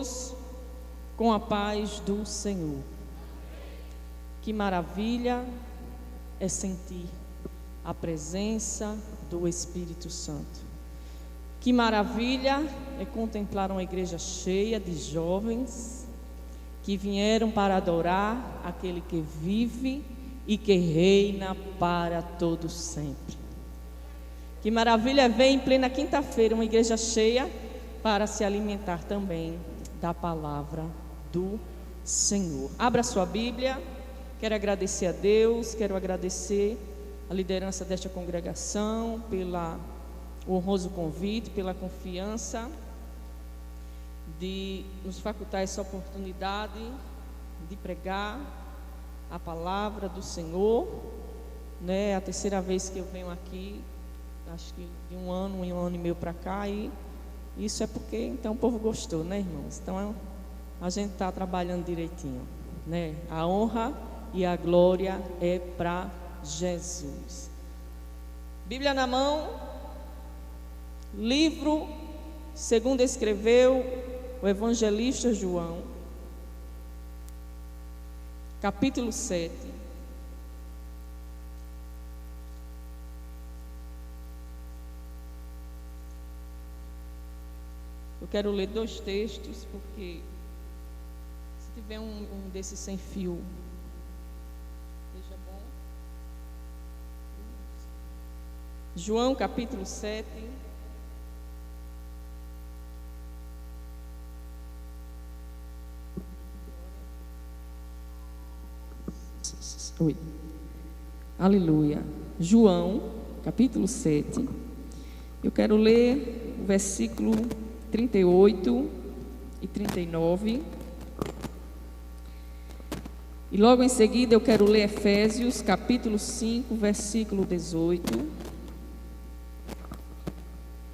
todos com a paz do Senhor. Que maravilha é sentir a presença do Espírito Santo. Que maravilha é contemplar uma igreja cheia de jovens que vieram para adorar aquele que vive e que reina para todos sempre. Que maravilha é ver em plena quinta-feira uma igreja cheia para se alimentar também da palavra do Senhor. Abra sua Bíblia. Quero agradecer a Deus, quero agradecer a liderança desta congregação pelo honroso convite, pela confiança de nos facultar essa oportunidade de pregar a palavra do Senhor, né? A terceira vez que eu venho aqui, acho que de um ano e meio para cá, e isso é porque então o povo gostou, né, irmãos? Então a gente está trabalhando direitinho, né? A honra e a glória é para Jesus. Bíblia na mão, livro segundo escreveu o evangelista João, capítulo 7. Eu quero ler 2 textos, porque se tiver um desses sem fio, seja bom. João capítulo 7. Oi. Aleluia. João capítulo 7. Eu quero ler o versículo 38 e 39. E logo em seguida eu quero ler Efésios capítulo 5, versículo 18.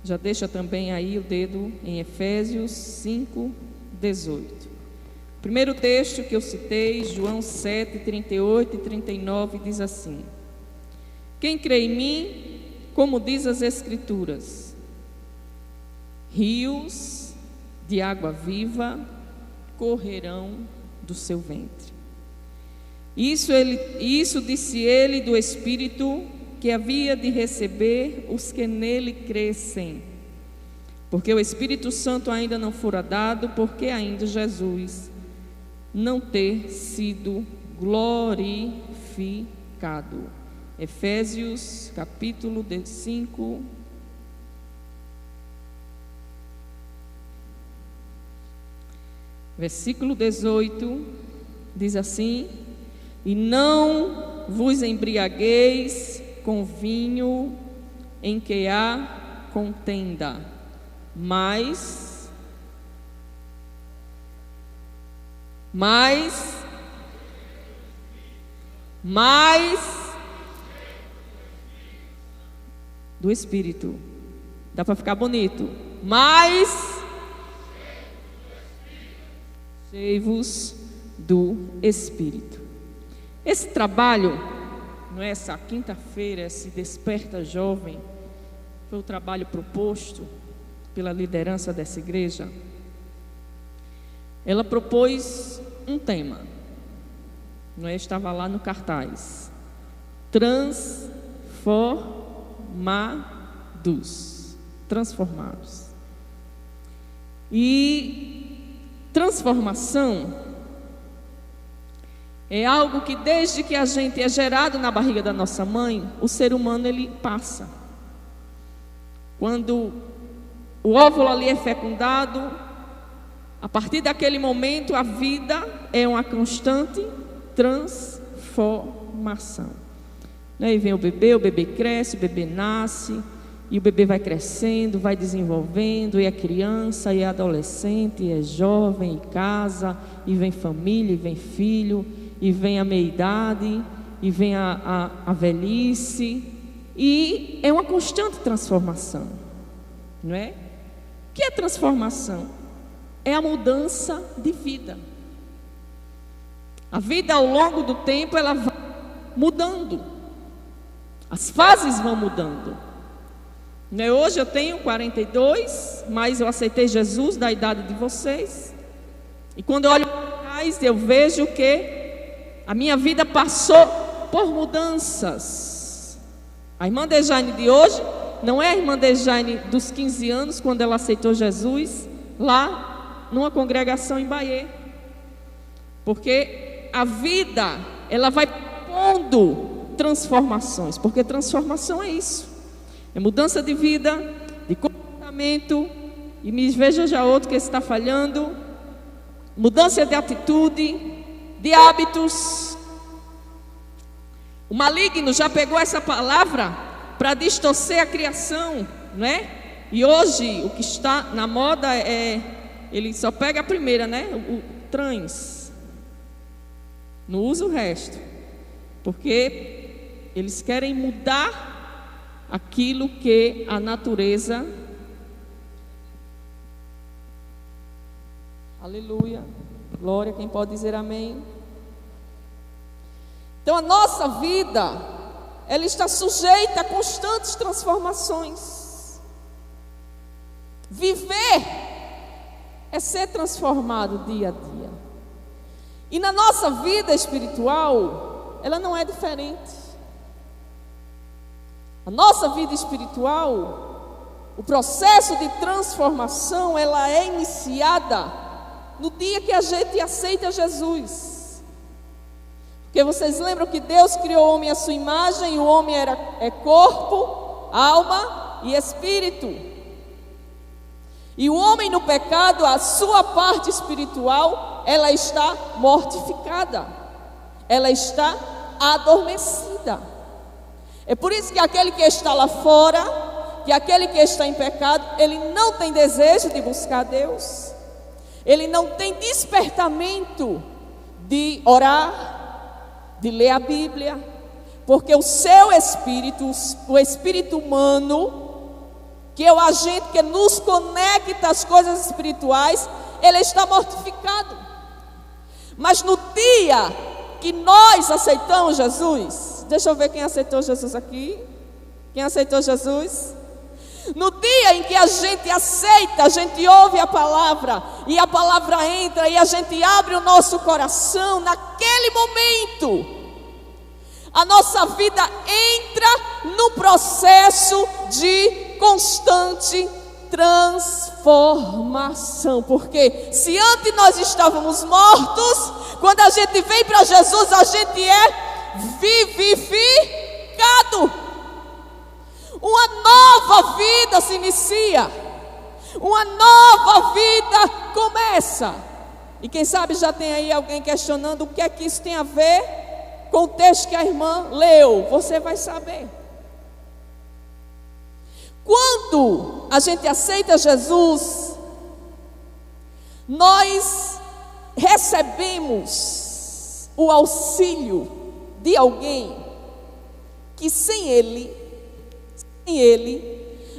Já deixa também aí o dedo em Efésios 5, 18. O primeiro texto que eu citei, João 7, 38 e 39, diz assim: Quem crê em mim, como diz as Escrituras, rios de água viva correrão do seu ventre. Isso disse ele do Espírito que havia de receber os que nele crescem, porque o Espírito Santo ainda não fora dado, porque ainda Jesus não ter sido glorificado. Efésios capítulo 5, versículo 18, diz assim: E não vos embriagueis com vinho em que há contenda, mas do Espírito. Dá para ficar bonito. Mas cheios do Espírito. Esse trabalho, não é essa quinta-feira, esse Desperta Jovem, foi o trabalho proposto pela liderança dessa igreja. Ela propôs um tema, não é? Estava lá no cartaz: transformados. E transformação é algo que desde que a gente é gerado na barriga da nossa mãe, o ser humano ele passa. Quando o óvulo ali é fecundado, a partir daquele momento a vida é uma constante transformação. Aí vem o bebê cresce, o bebê nasce, e o bebê vai crescendo, vai desenvolvendo, e é criança, e é adolescente, e é jovem, e casa, e vem família, e vem filho, e vem a meia-idade, e vem a velhice, e é uma constante transformação, não é? O que é transformação? É a mudança de vida. A vida ao longo do tempo ela vai mudando, as fases vão mudando. Hoje eu tenho 42, mas eu aceitei Jesus da idade de vocês. E quando eu olho para trás, eu vejo que a minha vida passou por mudanças. A irmã Dejane de hoje não é a irmã Dejane dos 15 anos, quando ela aceitou Jesus lá numa congregação em Bahia. Porque a vida, ela vai pondo transformações, porque transformação é isso, é mudança de vida, de comportamento, e me veja já outro que está falhando, mudança de atitude, de hábitos. O maligno já pegou essa palavra para distorcer a criação, não é? E hoje o que está na moda ele só pega a primeira, né? O trans, não usa o resto, porque eles querem mudar aquilo que a natureza. Aleluia, glória, quem pode dizer amém? Então a nossa vida, ela está sujeita a constantes transformações. Viver é ser transformado dia a dia. E na nossa vida espiritual, ela não é diferente. A nossa vida espiritual, o processo de transformação, ela é iniciada no dia que a gente aceita Jesus. Porque vocês lembram que Deus criou o homem à sua imagem, e o homem é corpo, alma e espírito. E o homem no pecado, a sua parte espiritual, ela está mortificada, ela está adormecida. É por isso que aquele que está lá fora, que aquele que está em pecado, ele não tem desejo de buscar Deus, ele não tem despertamento de orar, de ler a Bíblia, porque o seu espírito, o espírito humano, que é o agente que nos conecta às coisas espirituais, ele está mortificado. Mas no dia que nós aceitamos Jesus, deixa eu ver quem aceitou Jesus aqui. Quem aceitou Jesus? No dia em que a gente aceita, a gente ouve a palavra, e a palavra entra, e a gente abre o nosso coração, naquele momento, a nossa vida entra no processo de constante transformação. Porque se antes nós estávamos mortos, quando a gente vem para Jesus, a gente é vivificado. Uma nova vida se inicia, uma nova vida começa. E quem sabe já tem aí alguém questionando o que é que isso tem a ver com o texto que a irmã leu. Você vai saber. Quando a gente aceita Jesus, nós recebemos o auxílio de alguém que sem ele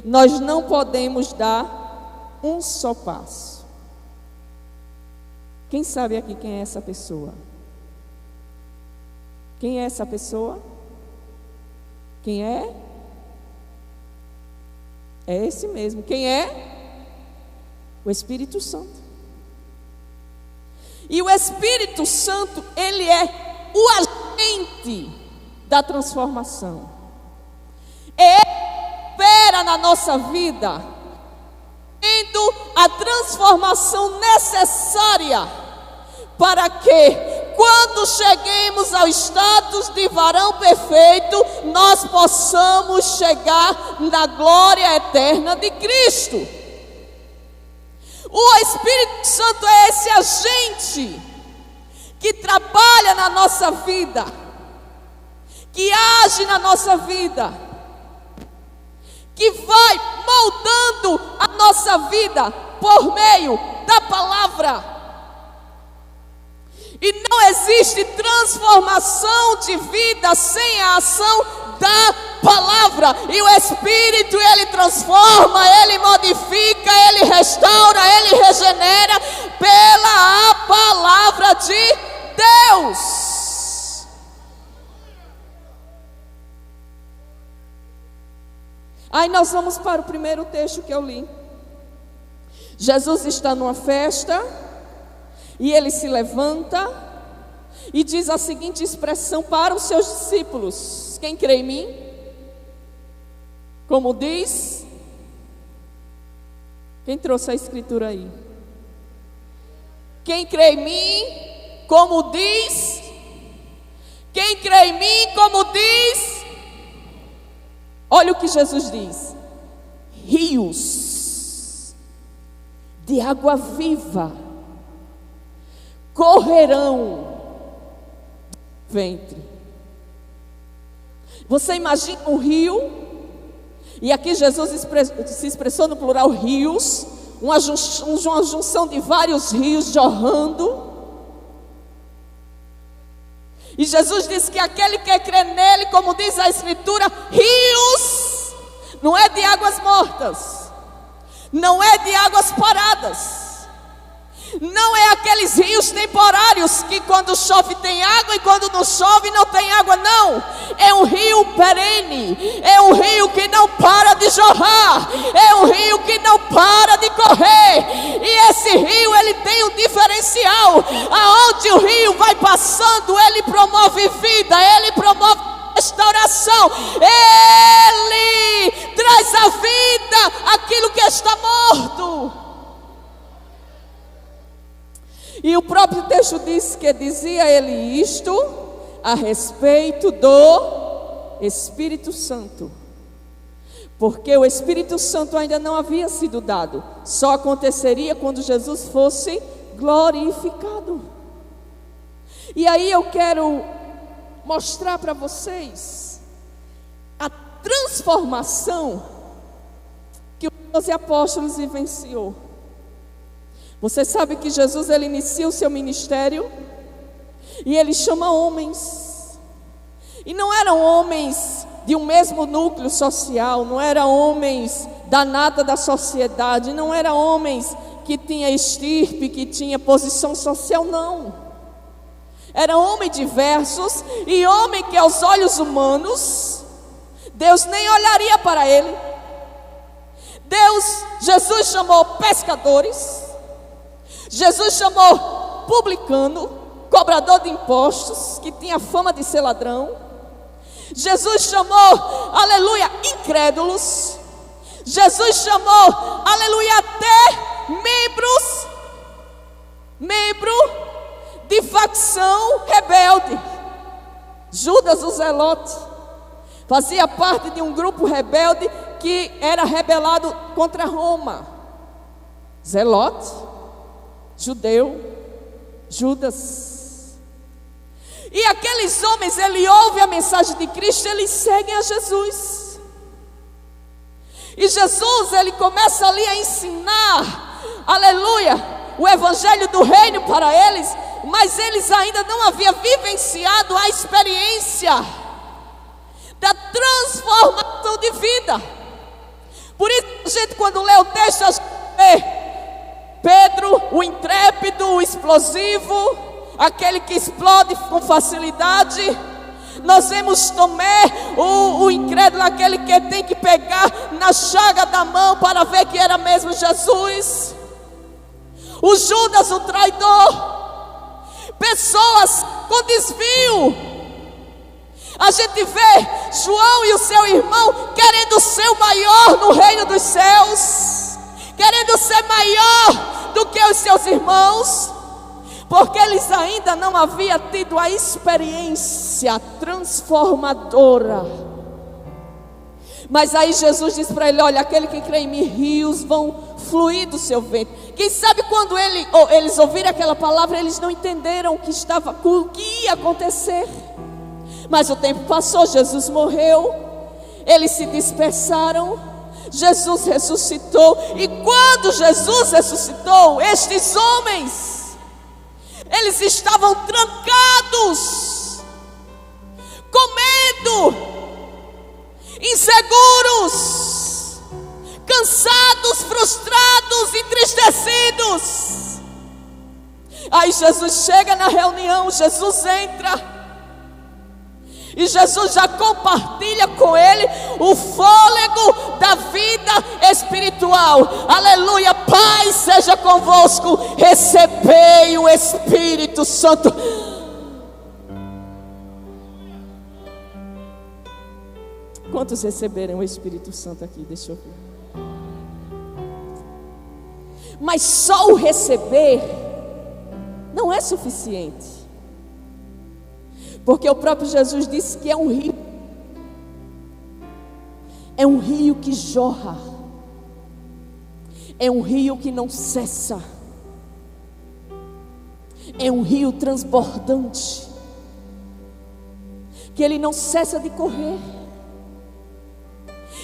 nós não podemos dar um só passo. Quem sabe aqui quem é essa pessoa? Quem é essa pessoa? Quem é? É esse mesmo. Quem é? O Espírito Santo. E o Espírito Santo, ele é o agente da transformação. Ele opera na nossa vida, tendo a transformação necessária para que, quando cheguemos ao status de varão perfeito, nós possamos chegar na glória eterna de Cristo. O Espírito Santo é esse agente que trabalha na nossa vida, que age na nossa vida, que vai moldando a nossa vida por meio da palavra. E não existe transformação de vida sem a ação da palavra. E o Espírito, ele transforma, ele modifica, ele restaura, ele regenera pela palavra de Deus. Aí nós vamos para o primeiro texto que eu li. Jesus está numa festa, E ele se levanta e diz a seguinte expressão para os seus discípulos: quem crê em mim, como diz, quem trouxe a escritura aí? Quem crê em mim, como diz, quem crê em mim, como diz, olha o que Jesus diz: rios de água viva correrão do ventre. Você imagina um rio, e aqui Jesus se expressou no plural rios, uma junção de vários rios jorrando. E Jesus disse que aquele que crê nele, como diz a Escritura, rios, não é de águas mortas, não é de águas paradas, não é aqueles rios temporários que quando chove tem água e quando não chove não tem água, não. É um rio perene, é um rio que não para de jorrar, é um rio que não para de correr. E esse rio, ele tem um diferencial: aonde o rio vai passando, ele promove vida, ele promove restauração, ele traz à vida aquilo que está morto. E o próprio texto diz que dizia ele isto a respeito do Espírito Santo, porque o Espírito Santo ainda não havia sido dado, só aconteceria quando Jesus fosse glorificado. E aí eu quero mostrar para vocês a transformação que os 12 apóstolos vivenciou. Você sabe que Jesus, ele inicia o seu ministério e ele chama homens, e não eram homens de um mesmo núcleo social, não eram homens da nata da sociedade, não eram homens que tinham estirpe, que tinha posição social, não. Eram homens diversos, e homem que aos olhos humanos Deus nem olharia para ele. Jesus chamou pescadores, Jesus chamou publicano, cobrador de impostos, que tinha fama de ser ladrão. Jesus chamou, aleluia, incrédulos. Jesus chamou, aleluia, até membro de facção rebelde. Judas o Zelote fazia parte de um grupo rebelde que era rebelado contra Roma. Zelote, judeu, Judas. E aqueles homens, ele ouve a mensagem de Cristo, eles seguem a Jesus. E Jesus, ele começa ali a ensinar, aleluia, o evangelho do reino para eles, mas eles ainda não haviam vivenciado a experiência da transformação de vida. Por isso, a gente, quando lê o texto, a gente vê Pedro, o intrépido, o explosivo, aquele que explode com facilidade. Nós vemos Tomé, o incrédulo, aquele que tem que pegar na chaga da mão para ver que era mesmo Jesus. O Judas, o traidor. Pessoas com desvio. A gente vê João e o seu irmão querendo ser o maior no reino dos céus, querendo ser maior do que os seus irmãos, porque eles ainda não haviam tido a experiência transformadora. Mas aí Jesus diz para ele: olha, aquele que crê em mim, rios vão fluir do seu ventre. Quem sabe quando eles ouviram aquela palavra, eles não entenderam o que ia acontecer. Mas o tempo passou, Jesus morreu, eles se dispersaram, Jesus ressuscitou. E quando Jesus ressuscitou, estes homens, eles estavam trancados, com medo, inseguros, cansados, frustrados, entristecidos. Aí Jesus chega na reunião, Jesus entra, E Jesus já compartilha com ele o fôlego da vida espiritual. Aleluia, paz seja convosco, recebei o Espírito Santo. Quantos receberam o Espírito Santo aqui? Deixa eu ver. Mas só o receber não é suficiente. Porque o próprio Jesus disse que é um rio. É um rio que jorra. É um rio que não cessa. É um rio transbordante. Que ele não cessa de correr.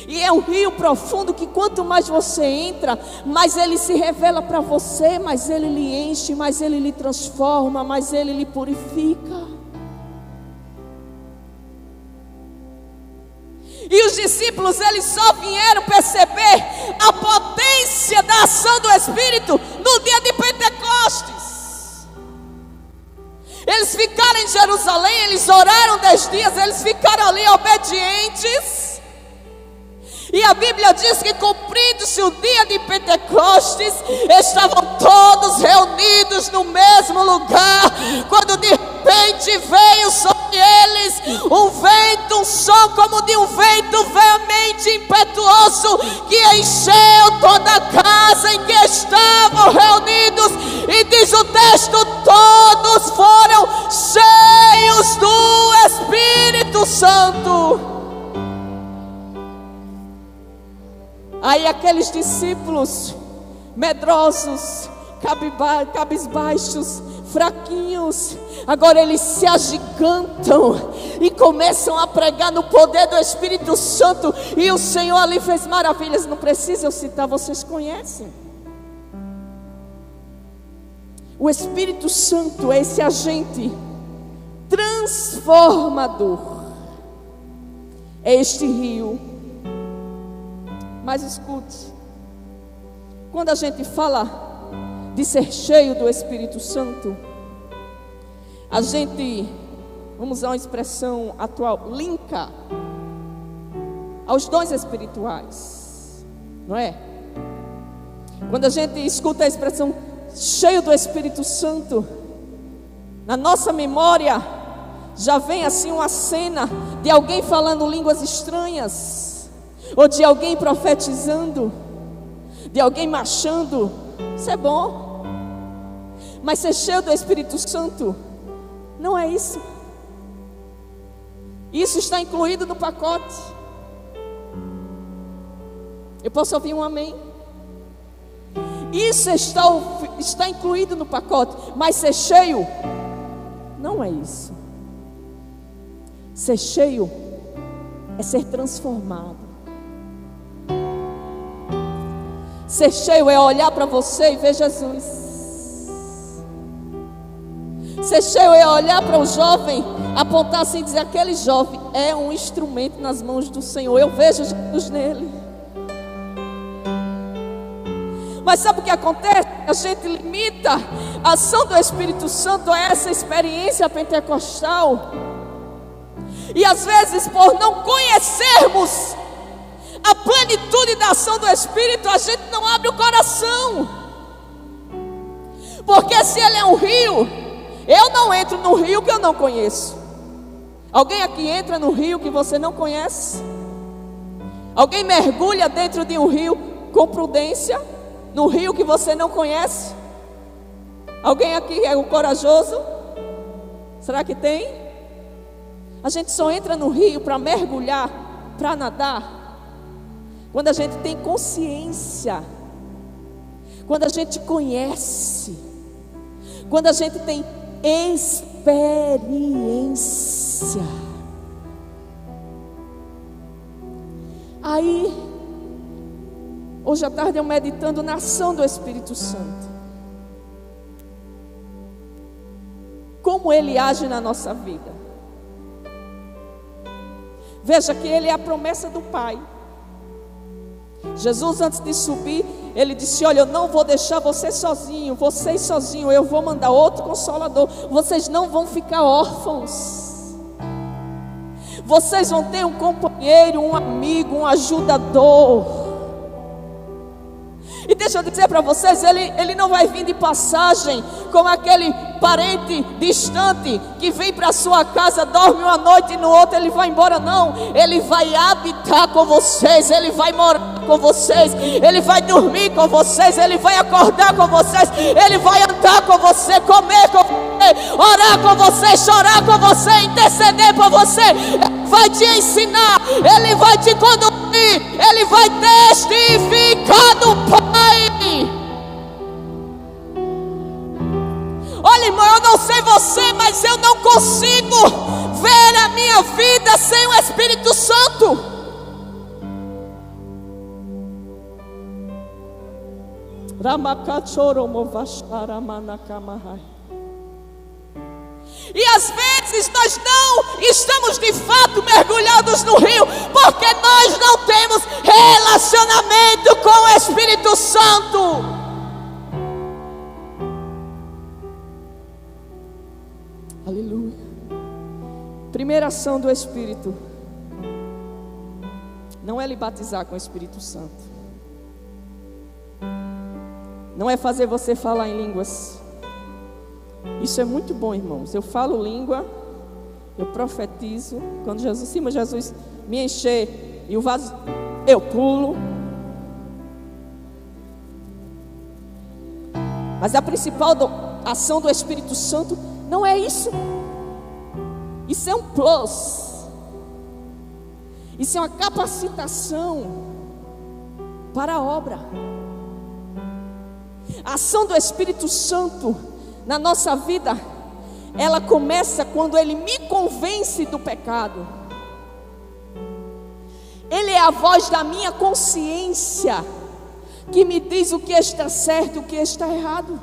E é um rio profundo que quanto mais você entra, mais ele se revela para você, mais ele lhe enche, mais ele lhe transforma, mais ele lhe purifica. E os discípulos, eles só vieram perceber a potência da ação do Espírito no dia de Pentecostes. Eles ficaram em Jerusalém, eles oraram 10 dias, eles ficaram ali obedientes. E a Bíblia diz que cumprindo-se o dia de Pentecostes, estavam todos reunidos no mesmo lugar, quando de repente veio sobre eles um vento, um som como de um vento veemente impetuoso, que encheu toda a casa em que estavam reunidos, e diz o texto, todos foram cheios do Espírito Santo. Aí aqueles discípulos medrosos, cabisbaixos, fraquinhos, agora eles se agigantam e começam a pregar no poder do Espírito Santo. E o Senhor ali fez maravilhas. Não precisa eu citar, vocês conhecem. O Espírito Santo é esse agente transformador. É este rio. Mas escute, quando a gente fala de ser cheio do Espírito Santo, a gente, vamos usar uma expressão atual, linka aos dons espirituais, não é? Quando a gente escuta a expressão cheio do Espírito Santo, na nossa memória já vem assim uma cena de alguém falando línguas estranhas, ou de alguém profetizando, de alguém marchando. Isso é bom, mas ser cheio do Espírito Santo não é isso. Isso está incluído no pacote. Eu posso ouvir um amém? Isso está incluído no pacote, mas ser cheio não é isso. Ser cheio é ser transformado. Ser cheio é olhar para você e ver Jesus. Ser cheio é olhar para o jovem, apontar assim e dizer, aquele jovem é um instrumento nas mãos do Senhor. Eu vejo Jesus nele. Mas sabe o que acontece? A gente limita a ação do Espírito Santo a essa experiência pentecostal. E às vezes, por não conhecermos a plenitude da ação do Espírito, a gente não abre o coração. Porque se ele é um rio, eu não entro no rio que eu não conheço. Alguém aqui entra no rio que você não conhece? Alguém mergulha dentro de um rio com prudência, no rio que você não conhece? Alguém aqui é o corajoso? Será que tem? A gente só entra no rio para mergulhar, para nadar, quando a gente tem consciência, quando a gente conhece, quando a gente tem experiência. Aí, hoje à tarde eu meditando na ação do Espírito Santo, como ele age na nossa vida. Veja que ele é a promessa do Pai. Jesus, antes de subir, ele disse, olha, eu não vou deixar vocês sozinhos, eu vou mandar outro Consolador, vocês não vão ficar órfãos. Vocês vão ter um companheiro, um amigo, um ajudador. E deixa eu dizer para vocês, ele não vai vir de passagem como aquele parente distante que vem para sua casa, dorme uma noite e no outro ele vai embora. Não, ele vai habitar com vocês, ele vai morar com vocês, ele vai dormir com vocês, ele vai acordar com vocês, ele vai andar com você, comer com você, orar com você, chorar com você, interceder por você. Ele vai te ensinar, ele vai te conduzir, ele vai testificar do Pai. Olha, irmão, eu não sei você, mas eu não consigo ver a minha vida sem o Espírito Santo. E às vezes nós não estamos de fato mergulhados no rio, porque nós não temos relacionamento com o Espírito Santo. Aleluia. Primeira ação do Espírito não é lhe batizar com o Espírito Santo, não é fazer você falar em línguas. Isso é muito bom, irmãos. Eu falo língua, eu profetizo. Quando Jesus me encher e o vaso, eu pulo. Mas a principal ação do Espírito Santo não é isso. Isso é um plus. Isso é uma capacitação para a obra. A ação do Espírito Santo na nossa vida, ela começa quando Ele me convence do pecado. Ele é a voz da minha consciência que me diz o que está certo e o que está errado.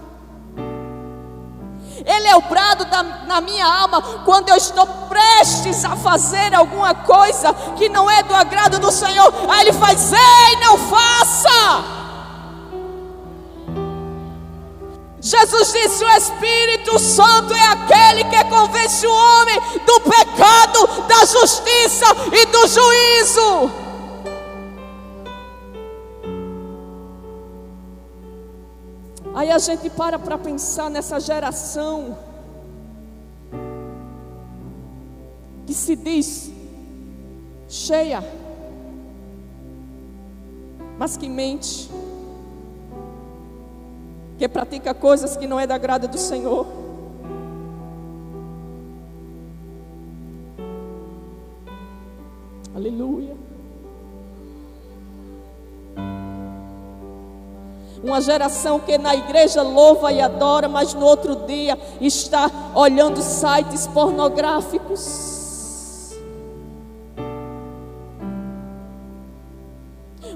Ele é o brado na minha alma quando eu estou prestes a fazer alguma coisa que não é do agrado do Senhor. Aí Ele faz: ei, não faça. Jesus disse: o Espírito Santo é aquele que convence o homem do pecado, da justiça e do juízo. Aí a gente para pensar nessa geração que se diz cheia, mas que mente, que pratica coisas que não é da graça do Senhor. Aleluia. Uma geração que na igreja louva e adora, mas no outro dia está olhando sites pornográficos.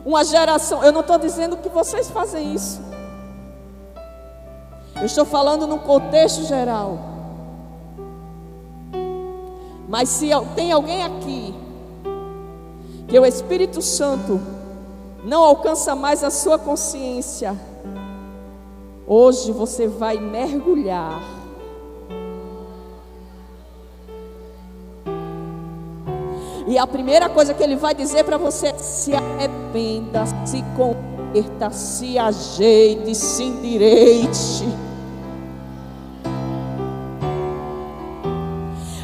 Uma geração, eu não estou dizendo que vocês fazem isso, eu estou falando num contexto geral. Mas se tem alguém aqui que o Espírito Santo não alcança mais a sua consciência, hoje você vai mergulhar. E a primeira coisa que Ele vai dizer para você é: se arrependa, se converta, se ajeite, se endireite.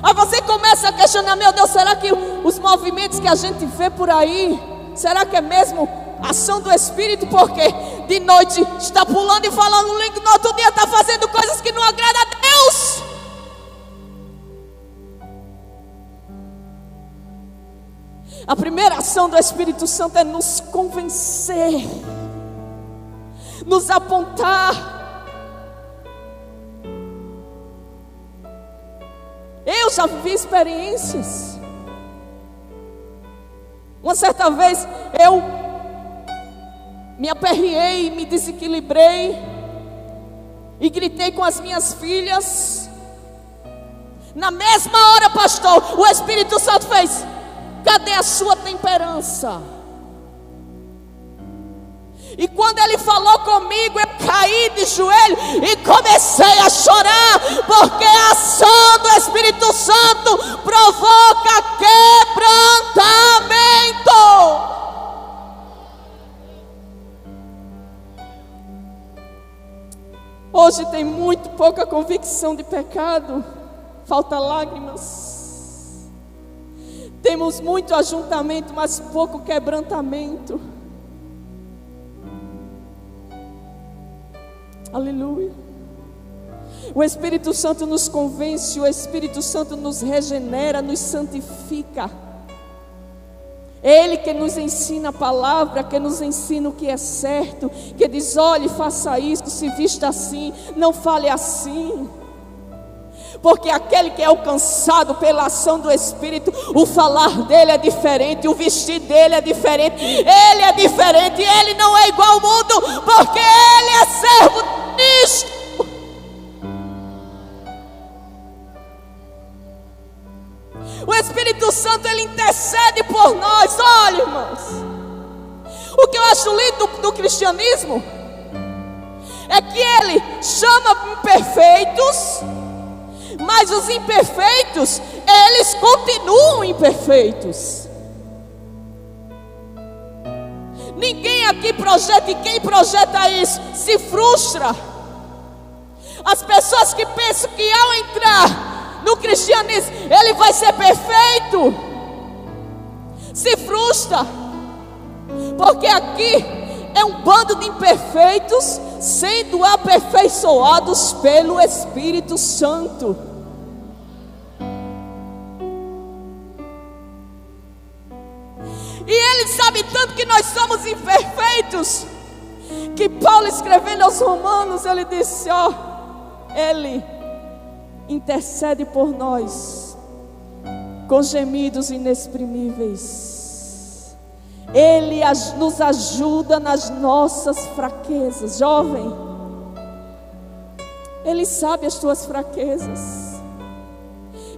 Aí você começa a questionar: meu Deus, será que os movimentos que a gente vê por aí, será que é mesmo ação do Espírito? Porque de noite está pulando e falando língua, no outro dia está fazendo coisas que não agradam a Deus. A primeira ação do Espírito Santo é nos convencer, nos apontar. Eu já vivi experiências. Uma certa vez eu me aperriei, me desequilibrei e gritei com as minhas filhas. Na mesma hora, pastor, o Espírito Santo fez: cadê a sua temperança? E quando Ele falou comigo, eu caí de joelho e comecei a chorar, porque a ação do Espírito Santo provoca quebra confissão de pecado, falta lágrimas. Temos muito ajuntamento, mas pouco quebrantamento. Aleluia. O Espírito Santo nos convence, o Espírito Santo nos regenera, nos santifica. Ele que nos ensina a palavra, que nos ensina o que é certo, que diz: olhe, faça isso, se vista assim, não fale assim. Porque aquele que é alcançado pela ação do Espírito, o falar dele é diferente, o vestir dele é diferente, ele é diferente, ele não é igual ao mundo, porque ele é servo de Cristo. O Espírito Santo, ele intercede por nós. Olha, irmãos, o que eu acho lindo do cristianismo é que ele chama imperfeitos, mas os imperfeitos, eles continuam imperfeitos. Ninguém aqui projeta, e quem projeta isso se frustra. As pessoas que pensam que ao entrar no cristianismo ele vai ser perfeito, se frustra, porque aqui é um bando de imperfeitos sendo aperfeiçoados pelo Espírito Santo. E ele sabe tanto que nós somos imperfeitos, que Paulo, escrevendo aos Romanos, ele disse: ó, ele intercede por nós com gemidos inexprimíveis. Ele nos ajuda nas nossas fraquezas. Jovem, ele sabe as tuas fraquezas,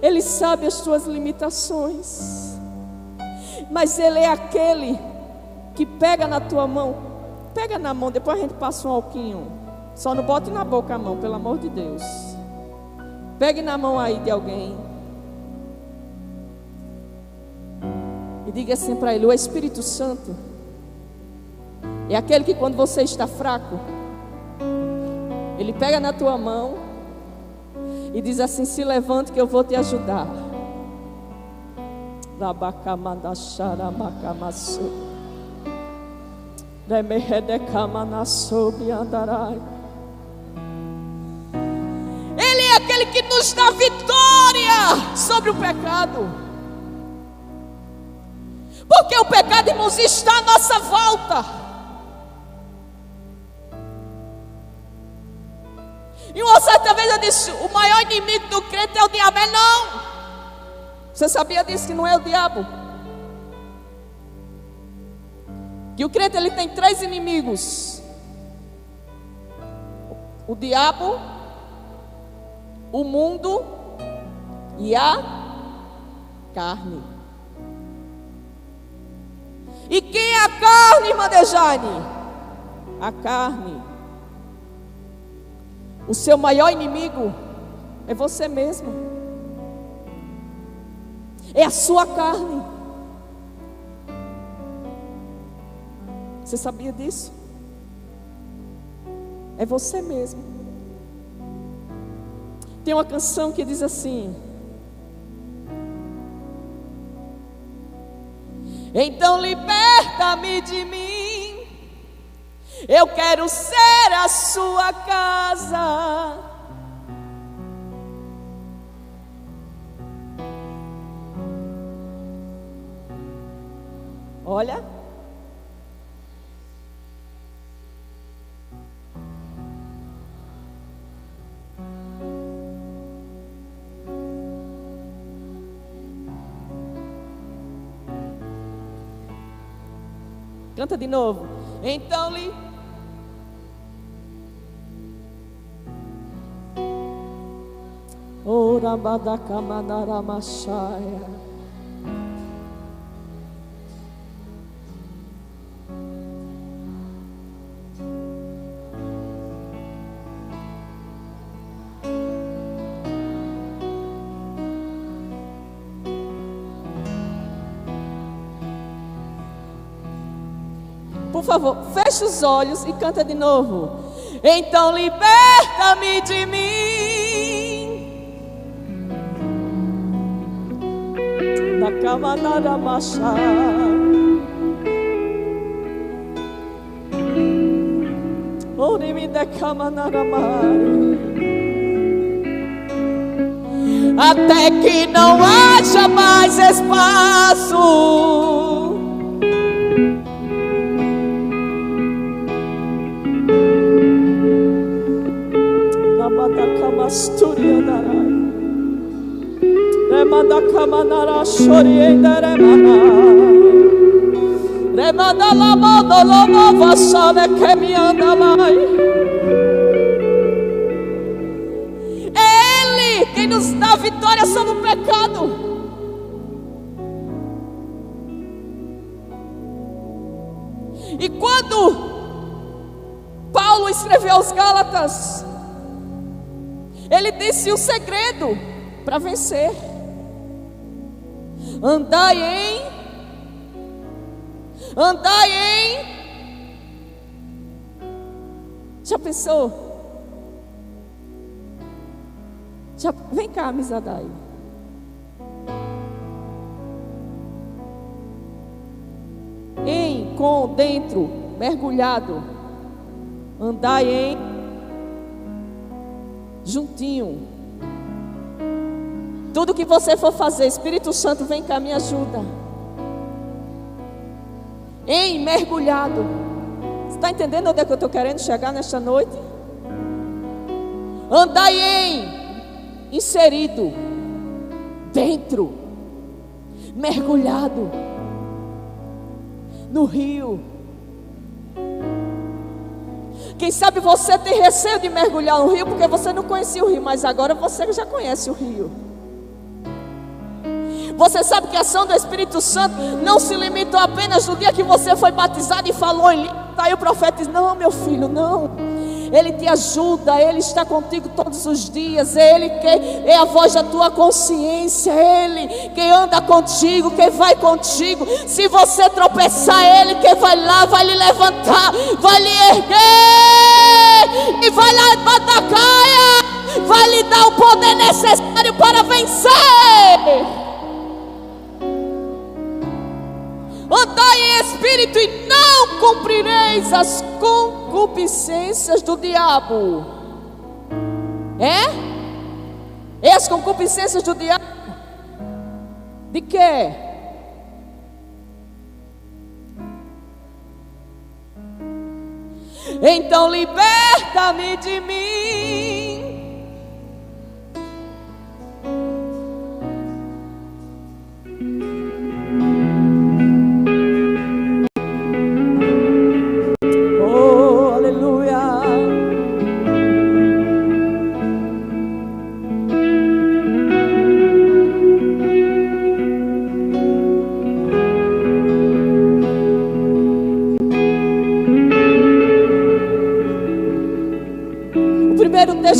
ele sabe as tuas limitações, mas ele é aquele que pega na tua mão. Pega na mão, depois a gente passa um alquinho. Só não bote na boca a mão, pelo amor de Deus. Pegue na mão aí de alguém e diga assim para ele: o Espírito Santo é aquele que, quando você está fraco, ele pega na tua mão e diz assim: se levante que eu vou te ajudar. Ele é aquele que nos dá vitória sobre o pecado. Porque o pecado, irmãos, está à nossa volta. E uma certa vez eu disse: o maior inimigo do crente é o diabo. É não. Você sabia disso, que não é o diabo? Que o crente, ele tem 3 inimigos: o diabo, o mundo e a carne. E quem é a carne, irmã Dejane? A carne. O seu maior inimigo é você mesmo, é a sua carne. Você sabia disso? É você mesmo. Tem uma canção que diz assim: então liberta-me de mim, eu quero ser a sua casa. Olha, canta de novo. Então ora badacamanara machaya. Por favor, feche os olhos e canta de novo. Então liberta-me de mim, camanara machá. Orimide camanara mari. Até que não haja mais espaço. Remanda kamanara shoriendere mana. Remanda lama doloma vasale kemianda lai. Ele quem nos dá vitória sobre o pecado. E quando Paulo escreveu aos Gálatas, ele disse o segredo para vencer: andai em. Já pensou? Vem cá, Amizadai. Com, dentro, mergulhado. Andai em. Juntinho. Tudo que você for fazer, Espírito Santo, vem cá, me ajuda. Mergulhado. Você está entendendo onde é que eu estou querendo chegar nesta noite? Andai inserido, dentro, mergulhado no rio. Quem sabe você tem receio de mergulhar no rio porque você não conhecia o rio, mas agora você já conhece o rio. Você sabe que a ação do Espírito Santo não se limitou apenas no dia que você foi batizado e falou em língua. Aí o profeta diz: não, meu filho, não. Ele te ajuda, Ele está contigo todos os dias. Ele que é a voz da tua consciência. Ele quem anda contigo, quem vai contigo. Se você tropeçar, Ele que vai lá, vai lhe levantar, vai lhe erguer e vai lá batacaia, vai lhe dar o poder necessário para vencer. Andai em espírito e não cumprireis as concupiscências do diabo. É as concupiscências do diabo? De quê? Então liberta-me de mim.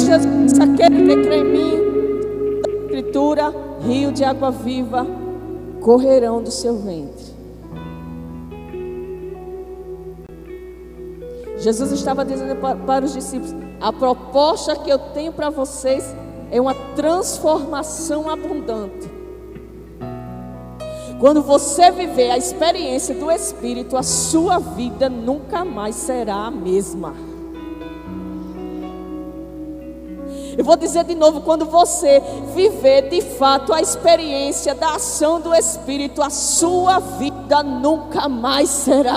Jesus, aquele que crê em mim, da Escritura, rio de água viva correrão do seu ventre. Jesus estava dizendo para os discípulos: a proposta que eu tenho para vocês é uma transformação abundante. Quando você viver a experiência do Espírito, a sua vida nunca mais será a mesma. Eu vou dizer de novo: quando você viver de fato a experiência da ação do Espírito, a sua vida nunca mais será